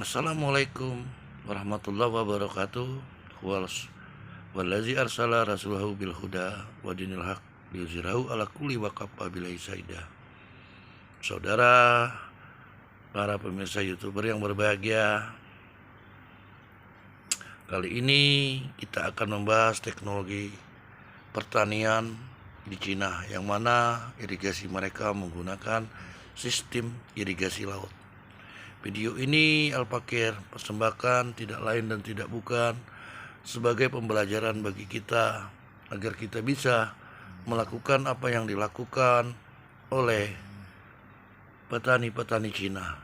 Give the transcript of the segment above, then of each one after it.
Assalamualaikum warahmatullahi wabarakatuh. Wallazi arsala rasulahu bil huda wa dinil haq liyuzhirahu ala kulli wa kafa billahi syahida. Saudara para pemirsa YouTuber yang berbahagia, kali ini kita akan membahas teknologi pertanian di Cina, yang mana irigasi mereka menggunakan sistem irigasi laut. Video ini Al-Fakir persembahkan tidak lain dan tidak bukan sebagai pembelajaran bagi kita agar kita bisa melakukan apa yang dilakukan oleh petani-petani Cina.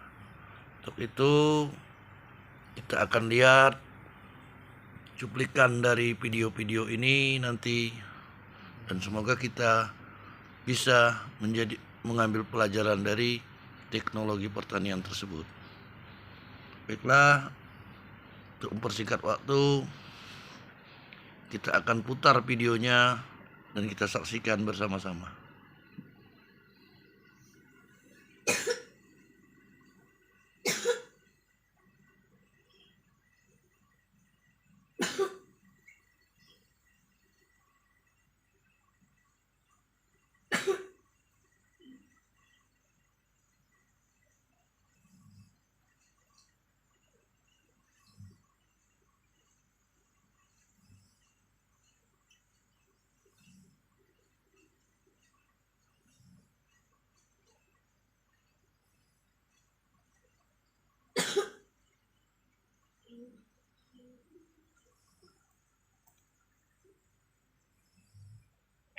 Untuk itu kita akan lihat cuplikan dari video-video ini nanti, dan semoga kita bisa mengambil pelajaran dari teknologi pertanian tersebut. Baiklah, untuk mempersingkat waktu, kita akan putar videonya dan kita saksikan bersama-sama.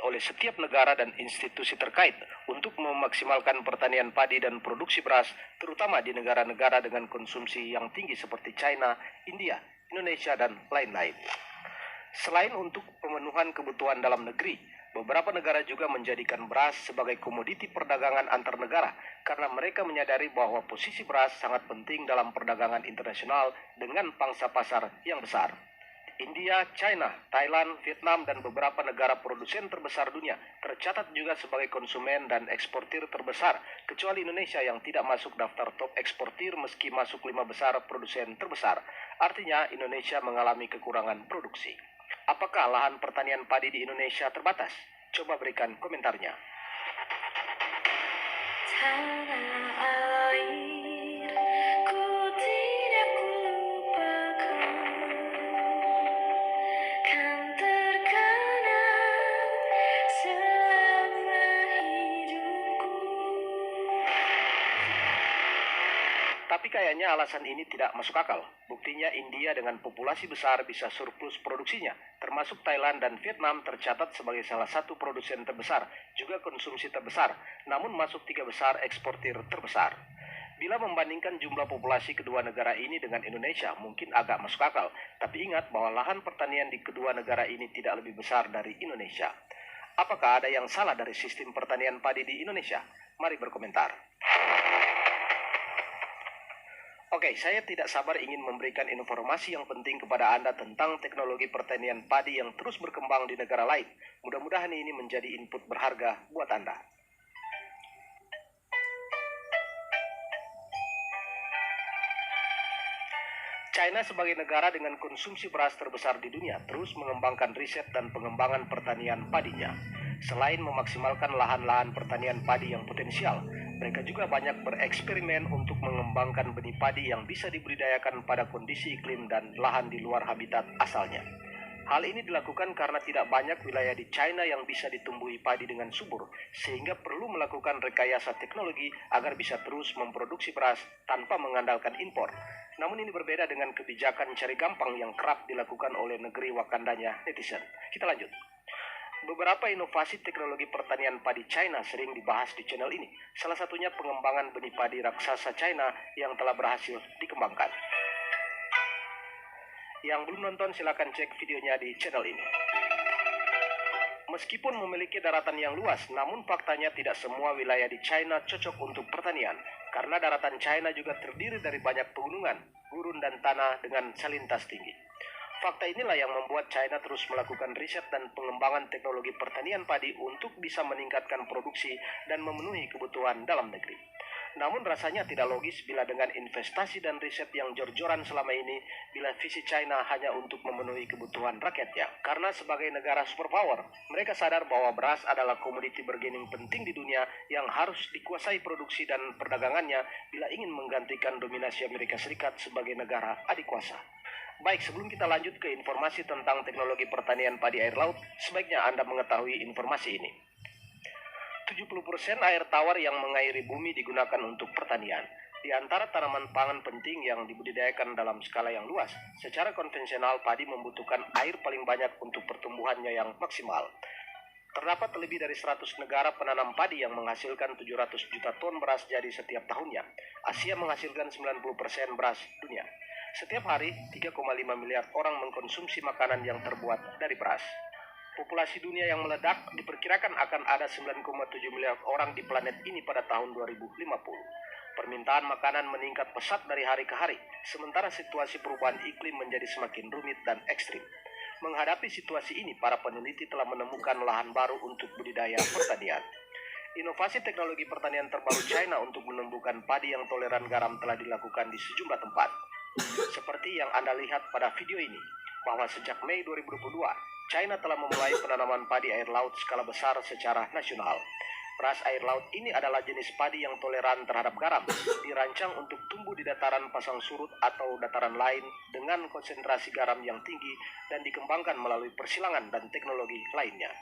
Oleh setiap negara dan institusi terkait untuk memaksimalkan pertanian padi dan produksi beras, terutama di negara-negara dengan konsumsi yang tinggi seperti China, India, Indonesia, dan lain-lain. Selain untuk pemenuhan kebutuhan dalam negeri, beberapa negara juga menjadikan beras sebagai komoditi perdagangan antar negara karena mereka menyadari bahwa posisi beras sangat penting dalam perdagangan internasional dengan pangsa pasar yang besar. India, China, Thailand, Vietnam, dan beberapa negara produsen terbesar dunia tercatat juga sebagai konsumen dan eksportir terbesar, kecuali Indonesia yang tidak masuk daftar top eksportir meski masuk 5 besar produsen terbesar. Artinya Indonesia mengalami kekurangan produksi. Apakah lahan pertanian padi di Indonesia terbatas? Coba berikan komentarnya. Tapi kayaknya alasan ini tidak masuk akal. Buktinya India dengan populasi besar bisa surplus produksinya, termasuk Thailand dan Vietnam tercatat sebagai salah satu produsen terbesar, juga konsumsi terbesar, namun masuk 3 besar eksportir terbesar. Bila membandingkan jumlah populasi kedua negara ini dengan Indonesia, mungkin agak masuk akal. Tapi ingat bahwa lahan pertanian di kedua negara ini tidak lebih besar dari Indonesia. Apakah ada yang salah dari sistem pertanian padi di Indonesia? Mari berkomentar. Oke, saya tidak sabar ingin memberikan informasi yang penting kepada Anda tentang teknologi pertanian padi yang terus berkembang di negara lain. Mudah-mudahan ini menjadi input berharga buat Anda. China sebagai negara dengan konsumsi beras terbesar di dunia terus mengembangkan riset dan pengembangan pertanian padinya. Selain memaksimalkan lahan-lahan pertanian padi yang potensial, mereka juga banyak bereksperimen untuk mengembangkan benih padi yang bisa dibudidayakan pada kondisi iklim dan lahan di luar habitat asalnya. Hal ini dilakukan karena tidak banyak wilayah di China yang bisa ditumbuhi padi dengan subur, sehingga perlu melakukan rekayasa teknologi agar bisa terus memproduksi beras tanpa mengandalkan impor. Namun ini berbeda dengan kebijakan cari gampang yang kerap dilakukan oleh negeri Wakandanya netizen. Kita lanjut. Beberapa inovasi teknologi pertanian padi China sering dibahas di channel ini. Salah satunya pengembangan benih padi raksasa China yang telah berhasil dikembangkan. Yang belum nonton silakan cek videonya di channel ini. Meskipun memiliki daratan yang luas, namun faktanya tidak semua wilayah di China cocok untuk pertanian. Karena daratan China juga terdiri dari banyak pegunungan, gurun dan tanah dengan salintas tinggi. Fakta inilah yang membuat China terus melakukan riset dan pengembangan teknologi pertanian padi untuk bisa meningkatkan produksi dan memenuhi kebutuhan dalam negeri. Namun rasanya tidak logis bila dengan investasi dan riset yang jor-joran selama ini, bila visi China hanya untuk memenuhi kebutuhan rakyatnya. Karena sebagai negara superpower, mereka sadar bahwa beras adalah komoditi bergening penting di dunia yang harus dikuasai produksi dan perdagangannya bila ingin menggantikan dominasi Amerika Serikat sebagai negara adikuasa. Baik, sebelum kita lanjut ke informasi tentang teknologi pertanian padi air laut, sebaiknya Anda mengetahui informasi ini. 70% air tawar yang mengairi bumi digunakan untuk pertanian. Di antara tanaman pangan penting yang dibudidayakan dalam skala yang luas, secara konvensional padi membutuhkan air paling banyak untuk pertumbuhannya yang maksimal. Terdapat lebih dari 100 negara penanam padi yang menghasilkan 700 juta ton beras jadi setiap tahunnya. Asia menghasilkan 90% beras dunia. Setiap hari, 3,5 miliar orang mengkonsumsi makanan yang terbuat dari beras. Populasi dunia yang meledak diperkirakan akan ada 9,7 miliar orang di planet ini pada tahun 2050. Permintaan makanan meningkat pesat dari hari ke hari, sementara situasi perubahan iklim menjadi semakin rumit dan ekstrim. Menghadapi situasi ini, para peneliti telah menemukan lahan baru untuk budidaya pertanian. Inovasi teknologi pertanian terbaru China untuk menumbuhkan padi yang toleran garam telah dilakukan di sejumlah tempat. Seperti yang Anda lihat pada video ini, bahwa sejak Mei 2022, China telah memulai penanaman padi air laut skala besar secara nasional. Beras air laut ini adalah jenis padi yang toleran terhadap garam, dirancang untuk tumbuh di dataran pasang surut atau dataran lain dengan konsentrasi garam yang tinggi dan dikembangkan melalui persilangan dan teknologi lainnya.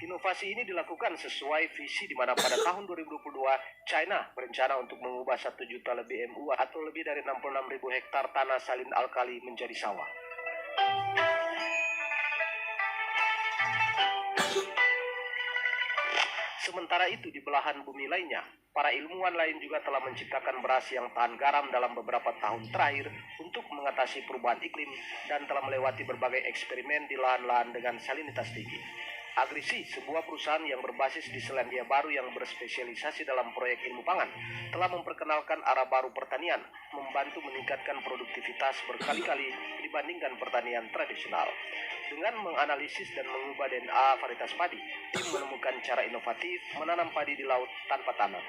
Inovasi ini dilakukan sesuai visi di mana pada tahun 2022 China berencana untuk mengubah 1 juta lebih MU atau lebih dari 66.000 hektar tanah salin alkali menjadi sawah. Sementara itu di belahan bumi lainnya, para ilmuwan lain juga telah menciptakan beras yang tahan garam dalam beberapa tahun terakhir untuk mengatasi perubahan iklim dan telah melewati berbagai eksperimen di lahan-lahan dengan salinitas tinggi. Agrisi, sebuah perusahaan yang berbasis di Selandia Baru yang berspesialisasi dalam proyek ilmu pangan, telah memperkenalkan arah baru pertanian, membantu meningkatkan produktivitas berkali-kali dibandingkan pertanian tradisional. Dengan menganalisis dan mengubah DNA varietas padi, tim menemukan cara inovatif menanam padi di laut tanpa tanam.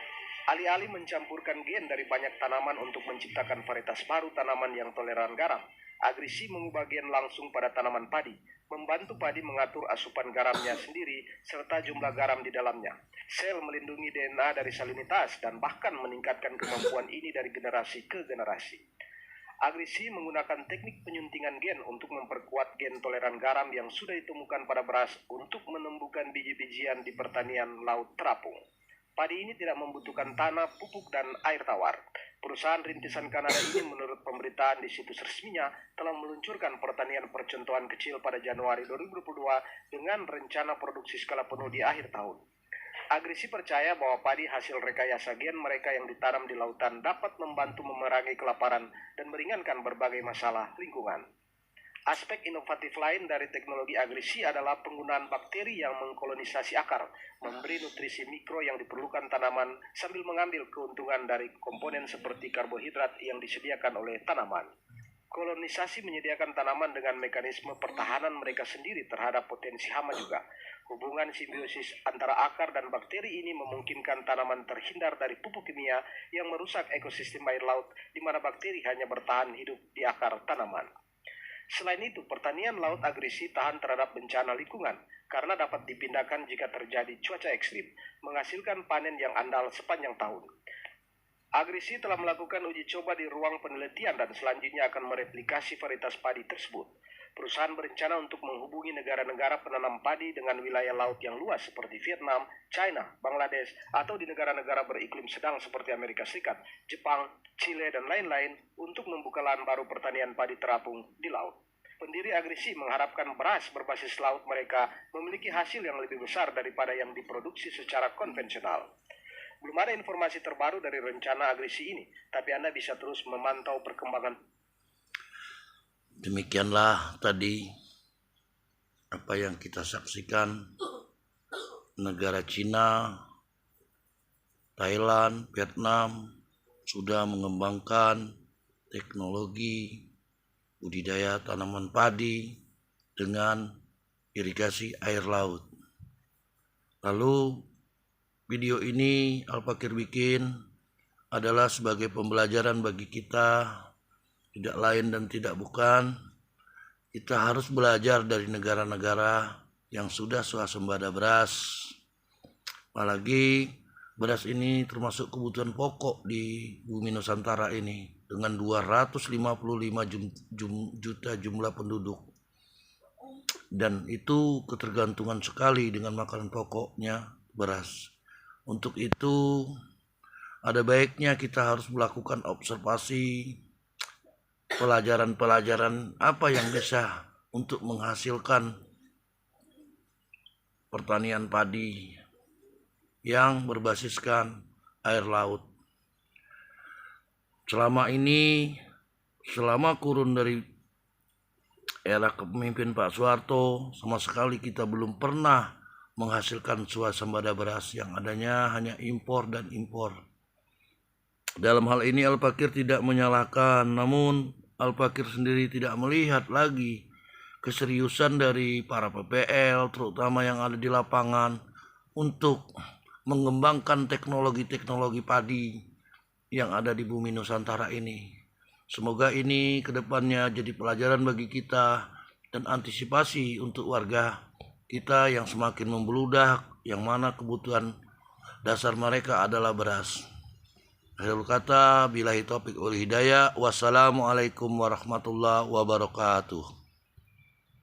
Alih-alih mencampurkan gen dari banyak tanaman untuk menciptakan varietas baru tanaman yang toleran garam, Agrisi mengubah gen langsung pada tanaman padi, membantu padi mengatur asupan garamnya sendiri serta jumlah garam di dalamnya. Sel melindungi DNA dari salinitas dan bahkan meningkatkan kemampuan ini dari generasi ke generasi. Agrisi menggunakan teknik penyuntingan gen untuk memperkuat gen toleran garam yang sudah ditemukan pada beras untuk menumbuhkan biji-bijian di pertanian laut terapung. Padi ini tidak membutuhkan tanah, pupuk, dan air tawar. Perusahaan rintisan Kanada ini menurut pemberitaan di situs resminya telah meluncurkan pertanian percontohan kecil pada Januari 2022 dengan rencana produksi skala penuh di akhir tahun. Agrisi percaya bahwa padi hasil rekayasa gen mereka yang ditanam di lautan dapat membantu memerangi kelaparan dan meringankan berbagai masalah lingkungan. Aspek inovatif lain dari teknologi agrisi adalah penggunaan bakteri yang mengkolonisasi akar, memberi nutrisi mikro yang diperlukan tanaman sambil mengambil keuntungan dari komponen seperti karbohidrat yang disediakan oleh tanaman. Kolonisasi menyediakan tanaman dengan mekanisme pertahanan mereka sendiri terhadap potensi hama juga. Hubungan simbiosis antara akar dan bakteri ini memungkinkan tanaman terhindar dari pupuk kimia yang merusak ekosistem air laut, di mana bakteri hanya bertahan hidup di akar tanaman. Selain itu, pertanian laut agresi tahan terhadap bencana lingkungan karena dapat dipindahkan jika terjadi cuaca ekstrim, menghasilkan panen yang andal sepanjang tahun. Agresi telah melakukan uji coba di ruang penelitian dan selanjutnya akan mereplikasi varietas padi tersebut. Perusahaan berencana untuk menghubungi negara-negara penanam padi dengan wilayah laut yang luas seperti Vietnam, China, Bangladesh, atau di negara-negara beriklim sedang seperti Amerika Serikat, Jepang, Chile, dan lain-lain untuk membuka lahan baru pertanian padi terapung di laut. Pendiri Agrisi mengharapkan beras berbasis laut mereka memiliki hasil yang lebih besar daripada yang diproduksi secara konvensional. Belum ada informasi terbaru dari rencana Agrisi ini, tapi Anda bisa terus memantau perkembangan. Demikianlah tadi apa yang kita saksikan. Negara Cina, Thailand, Vietnam sudah mengembangkan teknologi budidaya tanaman padi dengan irigasi air laut. Lalu video ini Al Fakir bikin adalah sebagai pembelajaran bagi kita, tidak lain dan tidak bukan. Kita harus belajar dari negara-negara yang sudah swasembada beras. Apalagi beras ini termasuk kebutuhan pokok di bumi Nusantara ini dengan 255 juta jumlah penduduk. Dan itu ketergantungan sekali dengan makanan pokoknya beras. Untuk itu ada baiknya kita harus melakukan observasi, pelajaran-pelajaran apa yang bisa untuk menghasilkan pertanian padi yang berbasiskan air laut. Selama kurun dari era kepemimpinan Pak Soeharto, sama sekali kita belum pernah menghasilkan swasembada beras, yang adanya hanya impor dan impor. Dalam hal ini Al-Fakir tidak menyalahkan, namun Al-Fakir sendiri tidak melihat lagi keseriusan dari para PPL, terutama yang ada di lapangan, untuk mengembangkan teknologi-teknologi padi yang ada di bumi Nusantara ini. Semoga ini kedepannya jadi pelajaran bagi kita dan antisipasi untuk warga kita yang semakin membeludak, yang mana kebutuhan dasar mereka adalah beras. Akhirul kata, billahi taufiq wal hidayah. Wassalamualaikum warahmatullahi wabarakatuh.